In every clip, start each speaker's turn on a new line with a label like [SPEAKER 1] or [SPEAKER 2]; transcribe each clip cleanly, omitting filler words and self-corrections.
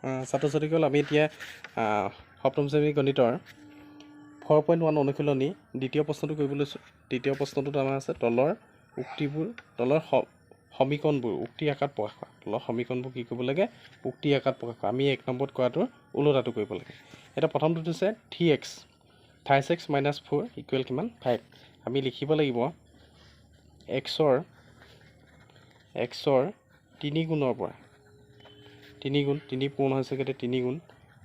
[SPEAKER 1] ছাত্ৰ ছাত্ৰীসকল আমি এতিয়া সপ্তম শ্ৰেণীৰ গণিতৰ 4.1 অনুশীলনী দ্বিতীয় প্ৰশ্নটো কৰিব লৈছোঁ। দ্বিতীয় প্ৰশ্নটোত আমাৰ আছে তলৰ উক্তিবোৰ তলৰ সমীকৰণবোৰ উক্তি আকাৰত প্ৰকাশ কৰা। তলৰ সমীকৰণবোৰ কি কৰিব লাগে? উক্তি আকাৰত প্ৰকাশ কৰা। আমি 1 নম্বৰত কৰাটোৰ ওলোটাটো কৰিব লাগে। এতিয়া প্ৰথমটোত হৈছে 3x 5x - 4 ইকুৱেল কিমান? 5। আমি লিখিব লাগিব xৰ 3 গুণৰ পৰা 3 গুণ 3 পূৰ্ণ হৈছে গতিকে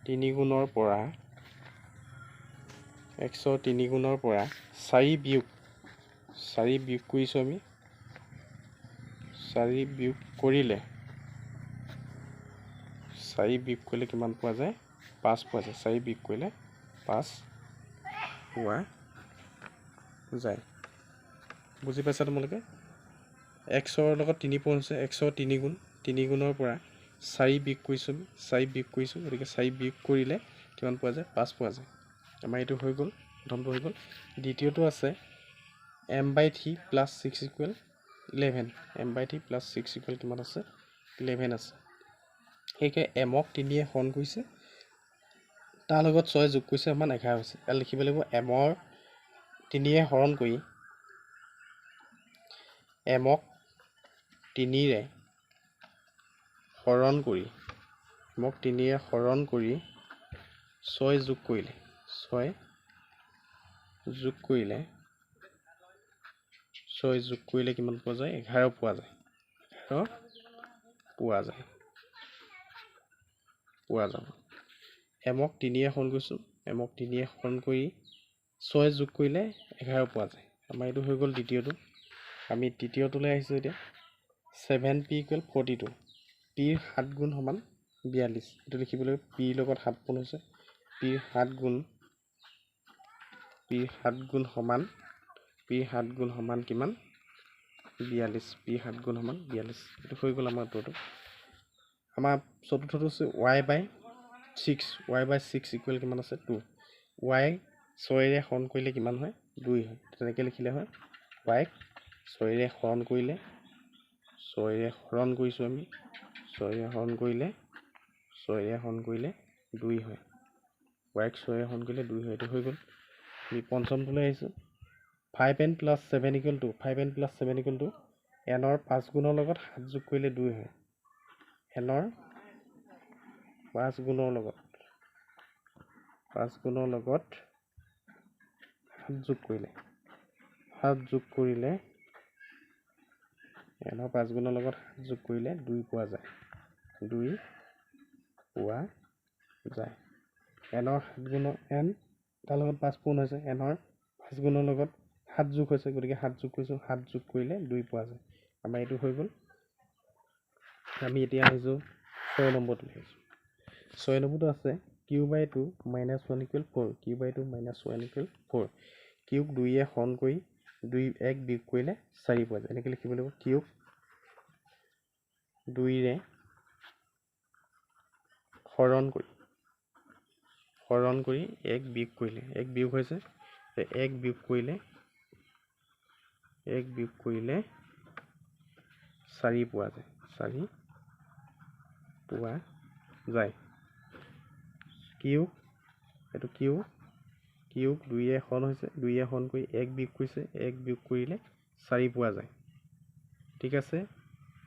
[SPEAKER 1] 3 গুণৰ পৰা xৰ 3 গুণৰ পৰা 4 বিয়োগ কৰিছোঁ আমি 4 বিয়োগ কৰিলে কিমান পোৱা যায়? 5 পোৱা যায়। 4 বিয়োগ কৰিলে 5 পোৱা যায়। বুজি পাইছা তোমালোকে? xৰ লগত 3 পূৰণ হৈছে xৰ 3 গুণৰ পৰা 4 বিয়োগ কৰিছোঁ গতিকে 4 বিয়োগ কৰিলে কিমান পোৱা যায়? 5 পোৱা যায়। আমাৰ এইটো হৈ গ'ল, প্ৰথমটো হৈ গ'ল। দ্বিতীয়টো আছে m/3 + 6 = 11। m/3 + 6 = কিমান আছে? 11 আছে। সেইকে mক 3য়ে হৰণ কৰিছে, তাৰ লগত 6 যোগ কৰিছে, সমান 11 হৈছে। ইয়াত লিখিব লাগিব mৰ 3য়ে হৰণ কৰি mক 3ৰে হৰণ কৰি 6 যোগ কৰিলে কিমান পোৱা যায়? 11 পোৱা যায়। 11 পোৱা যাব। mক 3য়ে হৰণ কৰিছোঁ, mক 3য়ে হৰণ কৰি 6 যোগ কৰিলে 11 পোৱা যায়। আমাৰ এইটো হৈ গ'ল দ্বিতীয়টো। আমি তৃতীয়টোলৈ আহিছোঁ এতিয়া 7p = 42। pৰ 7 গুণ সমান 42। এইটো লিখিব লাগিব pৰ লগত 7 পূৰণ হৈছে। pৰ 7 গুণ সমান কিমান? 42। pৰ 7 গুণ সমান 42। এইটো হৈ গ'ল আমাৰ উত্তৰটো। আমাৰ চতুৰ্থটো হৈছে y/6 = কিমান আছে? 2। y 6ৰে হৰণ কৰিলে কিমান হয়? 2 হয়। তেনেকৈ লিখিলে হয় y 6ৰে হৰণ কৰিলে 6ৰে হৰণ কৰিছোঁ আমি 6ৰে হৰণ কৰিলে 2 হয়। y 6ৰে হৰণ কৰিলে 2 হয়। এইটো হৈ গ'ল। আমি পঞ্চমটোলৈ আহিছোঁ 5n + 7 = 2। 5n + 7 = nৰ 5 গুণৰ লগত 7 যোগ কৰিলে 2 হয়। nৰ 5 গুণৰ লগত 7 যোগ কৰিলে nৰ 5 গুণৰ লগত 7 যোগ কৰিলে 2 পোৱা যায়। nৰ 7 গুণৰ n তাৰ লগত 5 পূৰণ হৈছে, nৰ 5 গুণৰ লগত 7 যোগ হৈছে গতিকে 7 যোগ কৰিছোঁ, 7 যোগ কৰিলে 2 পোৱা যায়। আমাৰ এইটো হৈ গ'ল। আমি এতিয়া আহিছোঁ 6 নম্বৰটো আহিছোঁ। 6 নম্বৰটো আছে q/2 - 1 = 4। q/2 - 1 = 4। কিউক 2য়ে হৰণ কৰি 1 বিয়োগ কৰিলে 4 পোৱা যায়। এনেকৈ লিখিব লাগিব কিউক 2ৰে হৰণ কৰি 1 বিয়োগ কৰিলে 1 বিয়োগ হৈছে 1 বিয়োগ কৰিলে 4 পোৱা যায়। 4 পোৱা যায়। কিউক 2য়ে হৰণ হৈছে 2য়ে হৰণ কৰি 1 বিয়োগ কৰিছে 1 বিয়োগ কৰিলে 4 পোৱা যায়। ঠিক আছে।